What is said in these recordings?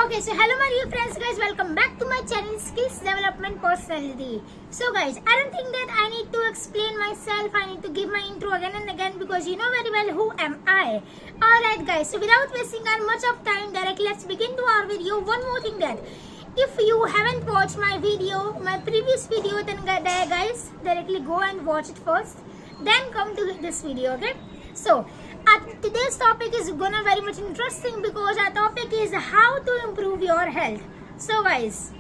Okay, so hello my dear friends, guys, welcome back to my channel Skills Development Personality. So guys, I don't think that I need to explain myself, I need to give my intro again and again because you know very well who am I. Alright guys, so without wasting much of time, directly let's begin to our video. One more thing, that if you haven't watched my previous video, then guys, directly go and watch it first, then come to this video, okay? So today's topic is gonna very much interesting because our topic is how to improve your health. So guys,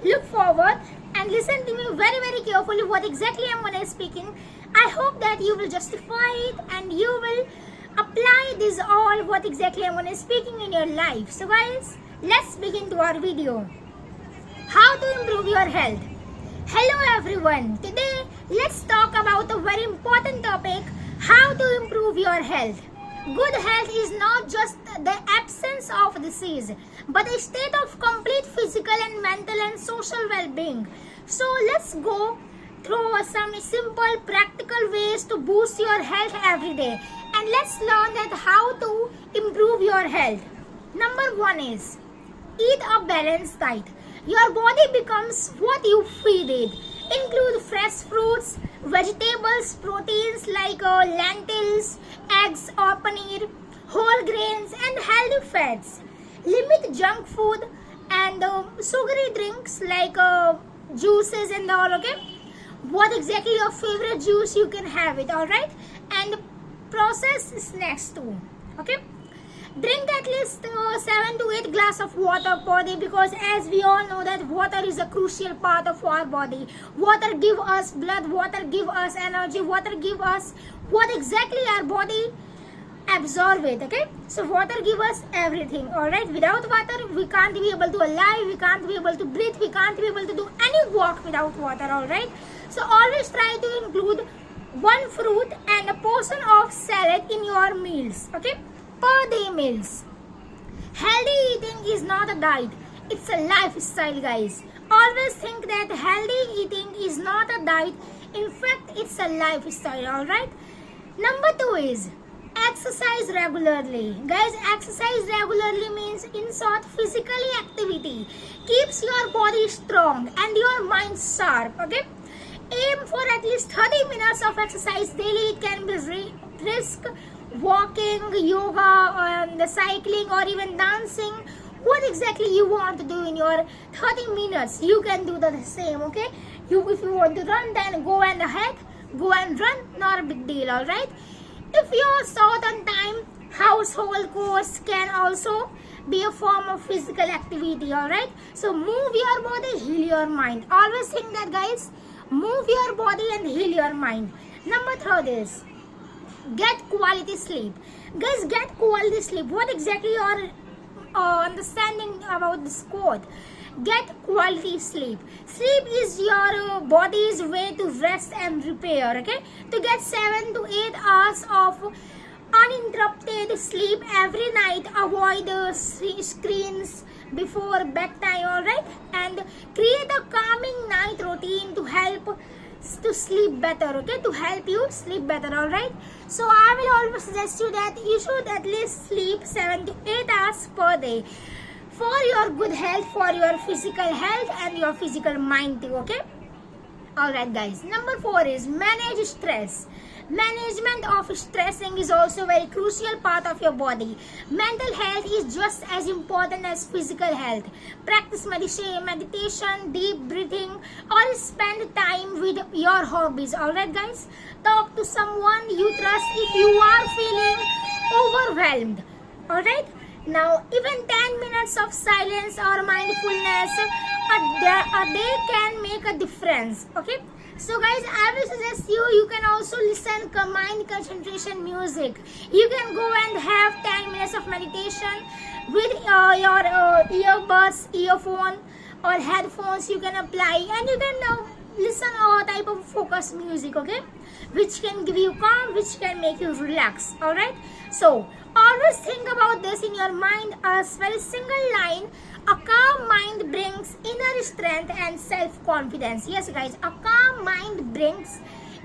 look forward and listen to me very carefully what exactly I'm gonna speaking. I hope that you will justify it and you will apply this all what exactly I'm gonna speaking in your life. So guys, let's begin to our video. How to improve your health. Hello everyone. Today let's talk about a very important topic. How to improve your health. Good health is not just the absence of disease, but a state of complete physical and mental and social well-being. So let's go through some simple practical ways to boost your health every day. And let's learn that how to improve your health. Number 1 is eat a balanced diet. Your body becomes what you feed it. Include fresh fruits, vegetables, proteins like lentils, eggs or paneer, whole grains and healthy fats. Limit junk food and sugary drinks like juices and all, okay? What exactly your favorite juice, you can have it, alright? And processed snacks too, okay? Drink at least 7 to 8 glass of water per day because as we all know that water is a crucial part of our body. Water give us blood, water give us energy, water give us what exactly our body absorb it, okay? So water give us everything, alright? Without water, we can't be able to alive, we can't be able to breathe, we can't be able to do any work without water, alright? So always try to include one fruit and a portion of salad in your meals, okay? Per day meals. Healthy eating is not a diet, it's a lifestyle, guys. Always think that healthy eating is not a diet, in fact it's a lifestyle, alright? Number 2 is exercise regularly. Guys, exercise regularly means in short physical activity keeps your body strong and your mind sharp, okay? Aim for at least 30 minutes of exercise daily. It can be brisk walking, yoga, the cycling or even dancing. What exactly you want to do in your 30 minutes, you can do the same, okay? If you want to run, then go and ahead, go and run, not a big deal, alright? If you're short on time, household chores can also be a form of physical activity, alright? So move your body, heal your mind. Always think that, guys, move your body and heal your mind. Number 3 is get quality sleep. Guys, get quality sleep. What exactly your understanding about this quote? Get quality sleep. Sleep is your body's way to rest and repair, okay? To get 7 to 8 hours of uninterrupted sleep every night. Avoid screens before bedtime, alright? And create a calming night routine to help to sleep better, okay? To help you sleep better, alright? So I will always suggest you that you should at least sleep 7 to 8 hours per day for your good health, for your physical health and your physical mind too, okay? Alright guys, number 4 is manage stress. Management of stressing is also a very crucial part of your body. Mental health is just as important as physical health. Practice meditation, deep breathing, or spend time with your hobbies, alright guys? Talk to someone you trust if you are feeling overwhelmed, alright? Now, even 10 minutes of silence or mindfulness a day can make a difference, okay? So guys, I will suggest you can also listen mind concentration music. You can go and have 10 minutes of meditation with your earbuds, earphone or headphones you can apply, and you can listen a type of focus music, okay? Which can give you calm, which can make you relax, alright? So always think about this in your mind as very single line. A calm mind brings inner strength and self-confidence. Yes guys, a calm mind brings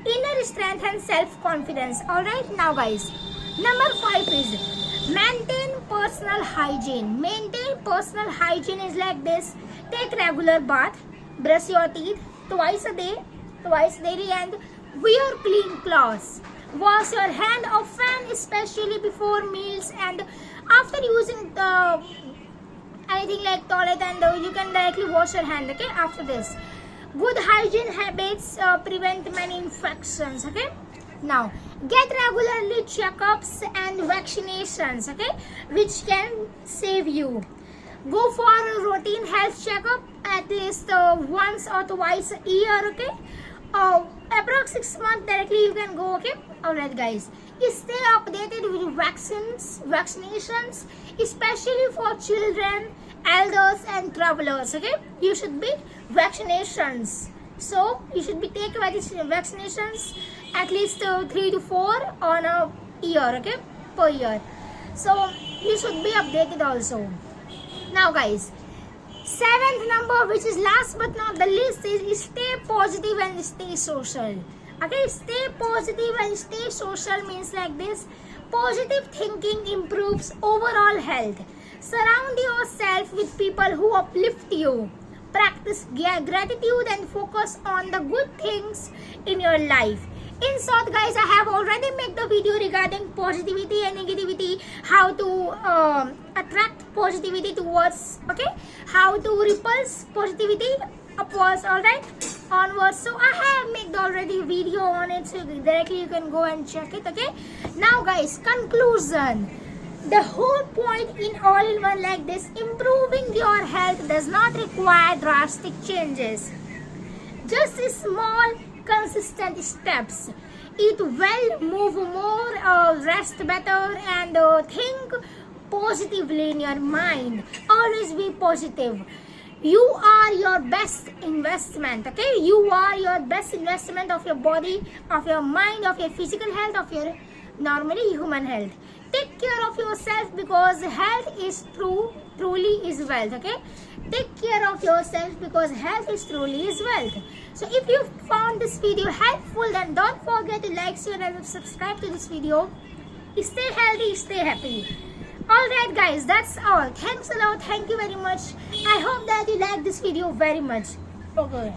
inner strength and self-confidence. Alright, now guys, number 5 is maintain personal hygiene. Maintain maintain personal hygiene is like this. Take regular bath, brush your teeth twice daily, and wear clean clothes. Wash your hand often, especially before meals and after using the anything like toilet, and you can directly wash your hand, okay, after this. Good hygiene habits prevent many infections, okay. Now get regularly checkups and vaccinations, okay, which can save you. Go for a routine health checkup at least once or twice a year, okay. Approx 6 months directly you can go, okay. Alright guys, stay updated with vaccinations, especially for children, elders and travelers, okay. You should be vaccinations, so you should be taking vaccinations at least 3 to 4 on a year, okay, per year. So you should be updated also. Now guys, 7th number, which is last but not the least, is stay positive and stay social. Okay, stay positive and stay social means like this. Positive thinking improves overall health. Surround yourself with people who uplift you. Practice gratitude and focus on the good things in your life. In short guys, I have already made the video regarding positivity and negativity, how to attract positivity towards, okay, how to repulse positivity upwards, alright, onwards. So I have made already video on it, so directly you can go and check it, okay. Now guys, conclusion. The whole point in all-in-one like this, improving your health does not require drastic changes. Just small consistent steps. Eat well, move more, rest better, and think positively in your mind. Always be positive. You are your best investment, okay. You are your best investment of your body, of your mind, of your physical health, of your normally human health. Take care of yourself, because health is truly is wealth, okay. Take care of yourself, because health is truly is wealth. So if you found this video helpful, then don't forget to like, share and subscribe to this video. Stay healthy, stay happy. Alright guys, that's all. Thanks a lot. Thank you very much. I hope that you like this video very much. Okay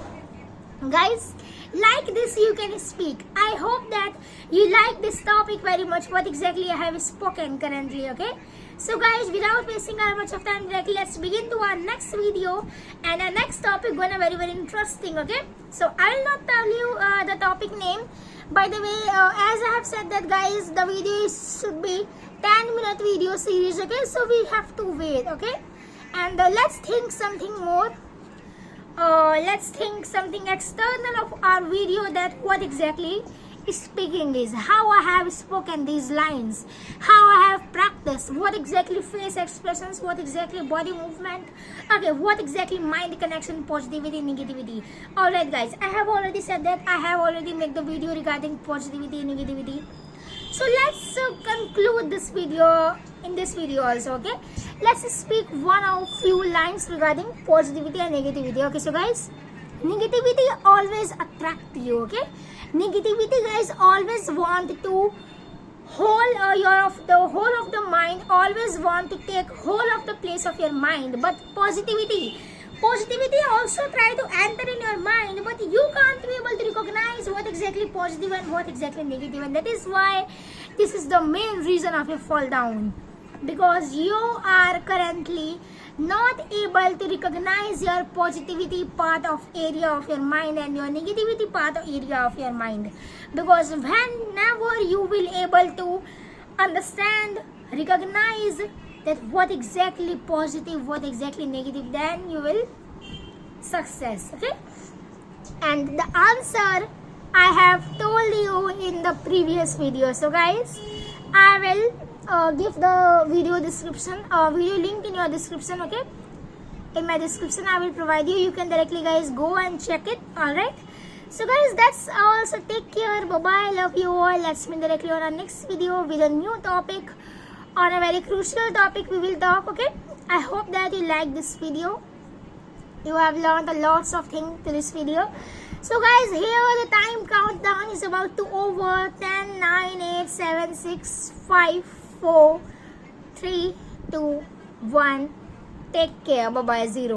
guys, like this you can speak. I hope that you like this topic very much, what exactly I have spoken currently, okay. So guys, without wasting our much of time, directly let's begin to our next video, and our next topic gonna very interesting, okay. So I will not tell you the topic name. By the way, as I have said that guys, the video should be 10-minute video series, okay. So we have to wait, okay. And let's think something more. Let's think something external of our video, that what exactly speaking is, how I have spoken these lines, how I have practiced, what exactly face expressions, what exactly body movement, okay, what exactly mind connection, positivity, negativity. Alright guys, I have already said that I have already made the video regarding positivity and negativity. So let's conclude this video in this video also, okay. Let's speak one or few lines regarding positivity and negativity, okay. So guys, negativity always attract you, okay. Negativity guys always want to hold the whole of the mind, always want to take whole of the place of your mind. But positivity also try to enter in your mind, but you can't be able to recognize what exactly positive and what exactly negative, and that is why this is the main reason of your fall down, because you are currently not able to recognize your positivity part of area of your mind and your negativity part of area of your mind. Because whenever you will able to understand, recognize that what exactly positive, what exactly negative, then you will success, okay. And the answer I have told you in the previous video. So guys, I will give the video description, video link in your description, okay. In my description I will provide you. You can directly guys go and check it. Alright. So guys, that's all. So take care. Bye bye. Love you all. Let's meet directly on our next video with a new topic. On a very crucial topic we will talk, okay. I hope that you like this video. You have learned a lots of things to this video. So guys, here the time countdown is about to over. 10, 9, 8, 7, 6, 5, 4, 3, 2, 1. Take care. Bye bye. Zero.